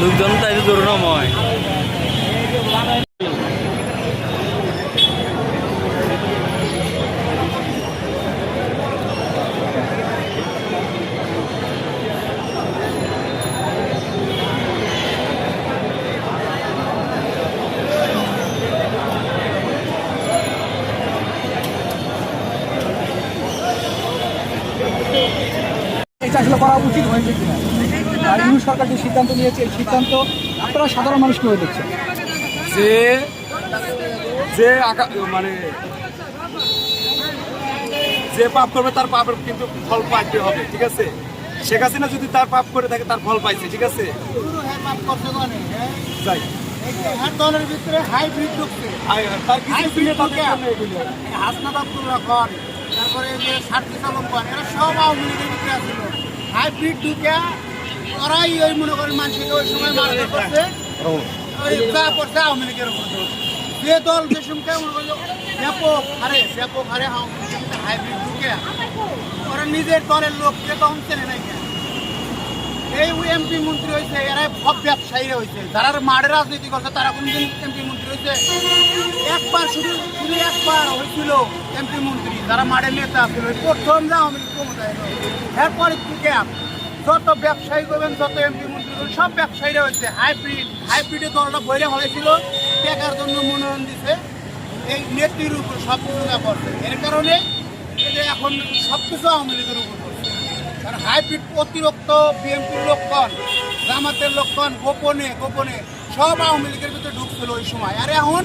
দুইজন তাই করুণাময়। এটা আসলে করা উচিত হয়েছে কিনা, আর ইউনিট সরকার যে সিদ্ধান্ত নিয়েছে এই সিদ্ধান্ত আপনারা সাধারণ মানুষ কিভাবে দেখছেন? যে যে মানে যে পাপ করবে তার পাপের কিন্তু ফল পাইতে হবে, ঠিক আছে? শেখ হাসিনা যদি তার পাপ করে থাকে তার ফল পাইছে, ঠিক আছে? যাই দলের ভিতরে হাইব্রিড ঢুকছে, তার কিছু হাসনাত আব্দুল্লাহ খান, তারপরে যে সার্জিস আলম খান, এরা সব আওয়ামী লীগের ভিতরে আসছিল। হাইব্রিড ঢুকে ওরাই ওই মনে করেন মানুষকে ওই সময় মারধর করছে, ওই যা করছে আওয়ামী লীগের উপর। যে দল যে সময় ব্যাপক হারে আওয়ামী লীগের হাইব্রিড ঢুকে ওরা নিজের দলের লোককে তখন চেনে নাই। এই এমপি মন্ত্রী হয়েছে, এরা সব ব্যবসায়ীরা হয়েছে, যারা মাঠে রাজনীতি করছে তারা কোনদিন এমপি মন্ত্রী হয়েছে? একবার শুধু একবার হয়েছিল এমপি মন্ত্রী, যারা মাঠে নেতা ছিল, প্রথম যা আওয়ামী লীগ ক্ষমতায় এলো। এরপরে থেকে যত ব্যবসায়ী করবেন, যত এমপি মন্ত্রী করবেন, সব ব্যবসায়ীরা হয়েছে। হাইব্রিডের দলটা বইরে হয়েছিল, টাকার জন্য মনোনয়ন দিছে, এই নেত্রীর উপর সব কিছু করছে। এর কারণে এখন সব কিছু আওয়ামী লীগের উপর করছে। কারণ হাইব্রিড অতিরিক্ত বিএনপির লক্ষণ, জামাতের লক্ষণ, গোপনে সব আওয়ামী লীগের ভিতরে ঢুকছিল ওই সময়। আর এখন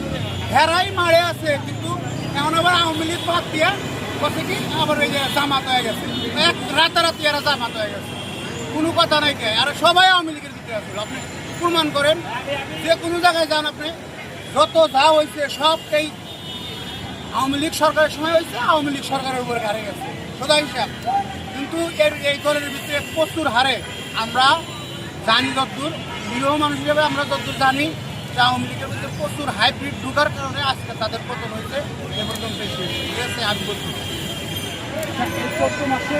হেরাই মারে আছে, কিন্তু এখন আবার আওয়ামী লীগ বাদ দিয়ে বলছে কি আবার ওই যে জামাত হয়ে গেছে, রাতারাতি এরা জামাত হয়ে গেছে, কোনো কথা নাই কে। আর সবাই আওয়ামী লীগের ভিতরে আসছিল। আপনি প্রমাণ করেন, যে কোনো জায়গায় যান আপনি, যত যা হয়েছে সব এই আওয়ামী লীগ সরকারের সময় হয়েছে, আওয়ামী লীগ সরকারের উপরে হারে গেছে সোজা হিসাব। কিন্তু এই দলের ভিতরে প্রচুর হারে আমরা জানি, যতদূর নিরীহ মানুষ হিসেবে আমরা যতদূর জানি যে আওয়ামী লীগের ভিতরে প্রচুর হাইব্রিড ঢুকার কারণে আজকে তাদের পতন হয়েছে। এরকম বেশি ঠিক আছে আমি বলছি। 14 মাসে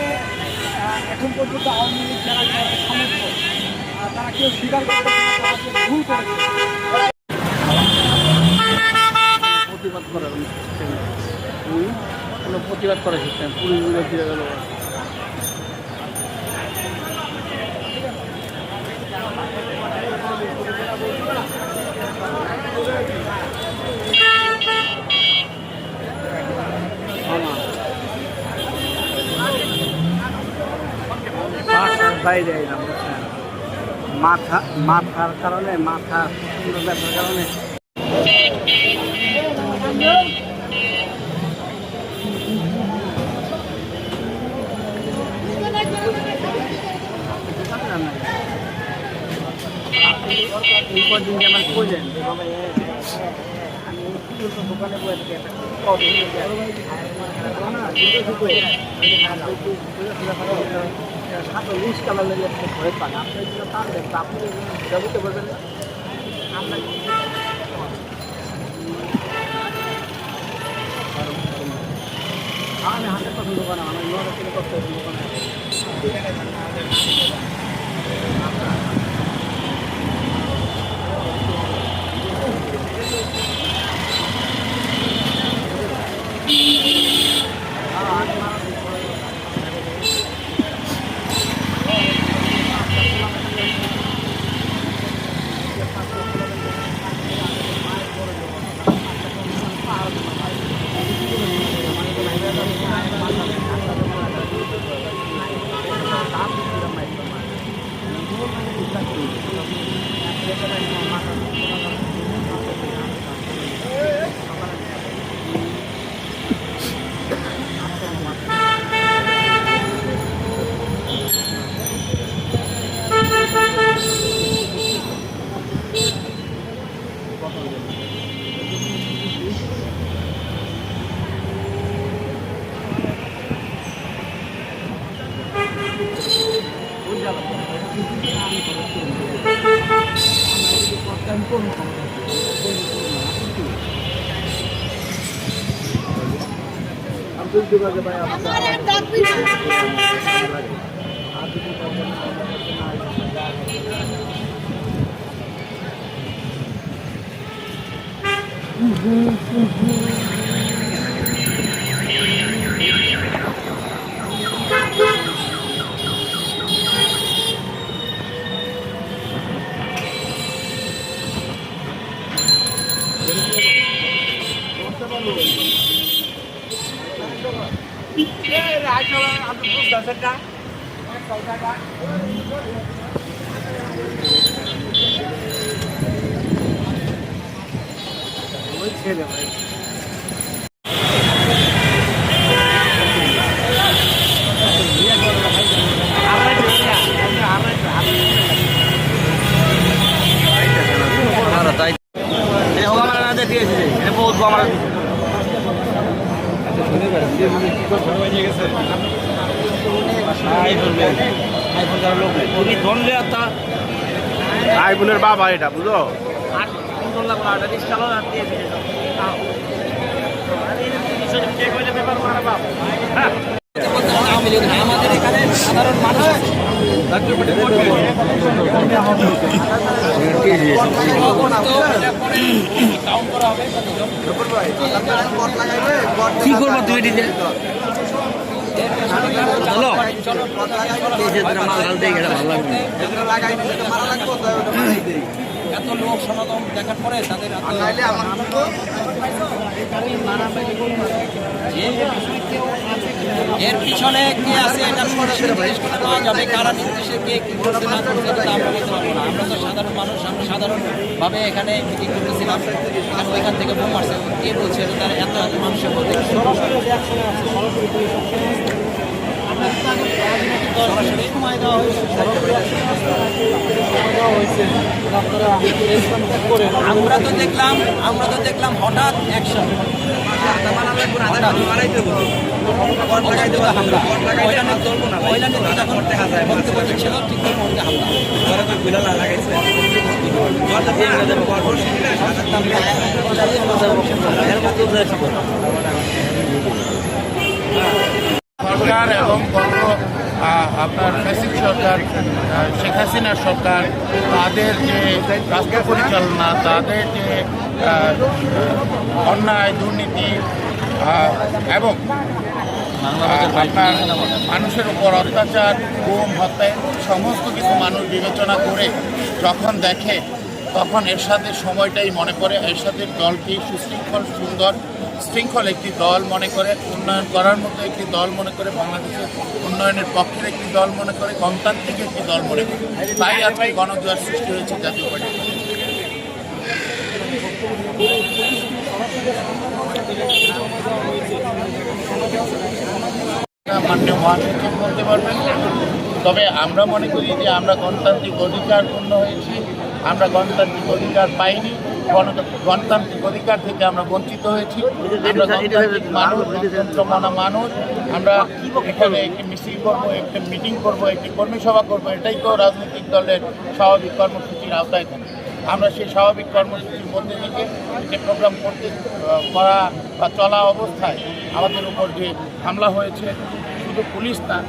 এখন পর্যন্ত আওয়ামী লীগ যারা সমর্থক তারা কেউ স্বীকার করতে ভুল করেছে, প্রতিবাদ করার কোনো প্রতিবাদ করার সিস্টেম পুলিশ বিরোধীরা গেল। বাইরে এলাম মাথার কারণে, মাথা ব্যথার কারণে কদিন যে আমার কইলেন দোকানে সাথে লিস কালার লেগে ভয় পান, আপনি তার আপনি বুঝতে পারবেন না। আমরা আমি 100% দোকানে আমার নয় কিলো করতে দোকানে আইফোনের বাবা এটা বুঝো আমাদের এখানে সাধারণ মানুষ কি করবো তুমি এটিতে হ্যালো এত লোক সমাগম দেখার পরে তাদের এর পিছনে কে আছে এটা সরাসরি জিজ্ঞেস করে নেওয়া যাবে, কারা নির্দেশে কে কি করছে না করছে এটা আমরা বলতে পারবো না। আমরা তো সাধারণ মানুষ, আমরা সাধারণভাবে এখানে মিটিং করতেছিলাম, ওইখান থেকে বোম মারছে, কে বলছে তারা এত এত মানুষের মধ্যে আমরা তো দেখলাম হঠাৎ অ্যাকশন ছিল ঠিক মুহূর্তে সরকার এবং আপনার ফ্যাসিস্ট সরকার, শেখ হাসিনার সরকার, তাদের যে রাষ্ট্র পরিচালনা, তাদের যে অন্যায় দুর্নীতি এবং আপনার মানুষের উপর অত্যাচার, গুম, হত্যা সমস্ত কিছু মানুষ বিবেচনা করে যখন দেখে তখন এরশাদের সময়টাই মনে পড়ে। এরশাদের দলটি সুশৃঙ্খল, সুন্দর, শৃঙ্খল একটি দল মনে করে, উন্নয়ন করার মতো একটি দল মনে করে, বাংলাদেশের উন্নয়নের পক্ষের একটি দল মনে করে, গণতান্ত্রিক একটি দল মনে করে। তাই আজকে গণজোয়ার সৃষ্টি হয়েছে জাতীয় পার্টি। মাননীয় মহাসচিব বলতে পারবেন, তবে আমরা মনে করি যে আমরা গণতান্ত্রিক অধিকার পূর্ণ হয়েছি, আমরা গণতান্ত্রিক অধিকার পাইনি, গণতান্ত্রিক অধিকার থেকে আমরা বঞ্চিত হয়েছি। আমরা গণতান্ত্রিক মানুষ, গণতন্ত্রমানা মানুষ, আমরা এখানে একটি মিছিল করবো, একটি মিটিং করবো, একটি কর্মী সভা করবো, এটাই তো রাজনৈতিক দলের স্বাভাবিক কর্মসূচির আওতায় থাকে। আমরা সেই স্বাভাবিক কর্মসূচির মধ্যে থেকে যে প্রোগ্রাম করা বা চলা অবস্থায় আমাদের উপর যে হামলা হয়েছে, শুধু পুলিশ না,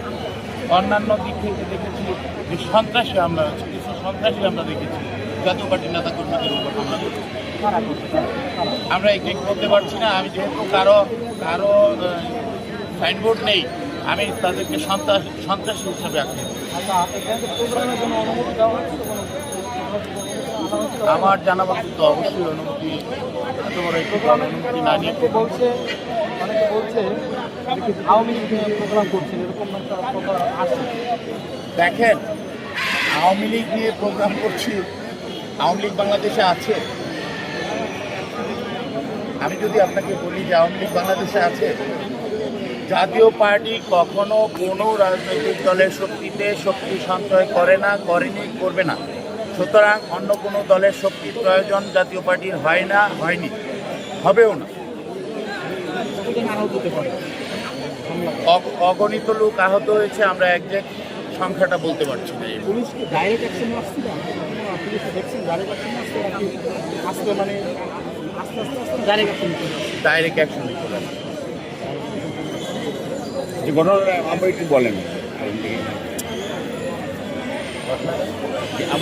অন্যান্য দিক থেকে দেখেছি যে সন্ত্রাসী হামলা হয়েছে, কিছু সন্ত্রাসী আমরা দেখেছি জাতীয় পার্টির নেতা কর্মীদের উপর হামলা করেছে। আমরা একে বলতে পারছি না, আমি যেহেতু কারো সাইনবোর্ড নেই, আমি তাদেরকে সন্ত্রাসী হিসাবে আঁকি। আমার জানা মতো তো অবশ্যই অনুমতি, এত বড় একটু অনুমতি না নিয়ে বলছে আওয়ামী লীগ প্রোগ্রাম করছেন, এরকম দেখেন, আওয়ামী লীগ নিয়ে প্রোগ্রাম করছি, আওয়ামী লীগ বাংলাদেশে আছে। আমি যদি আপনাকে বলি যে আওয়ামী লীগ বাংলাদেশে আছে, জাতীয় পার্টি কখনো কোনো রাজনৈতিক দলের শক্তি সঞ্চয় করে না, করেনি, করবে না। সুতরাং অন্য কোনো দলের শক্তির প্রয়োজন জাতীয় পার্টির হয় না, হয়নি, হবেও না। অগণিত লোক আহত হয়েছে, আমরা একজ্যাক্ট সংখ্যাটা বলতে পারছি না। ডাইরেক্ট অ্যাকশন নিতে হবে। যে ঘটনা আমরা একটু বলেন।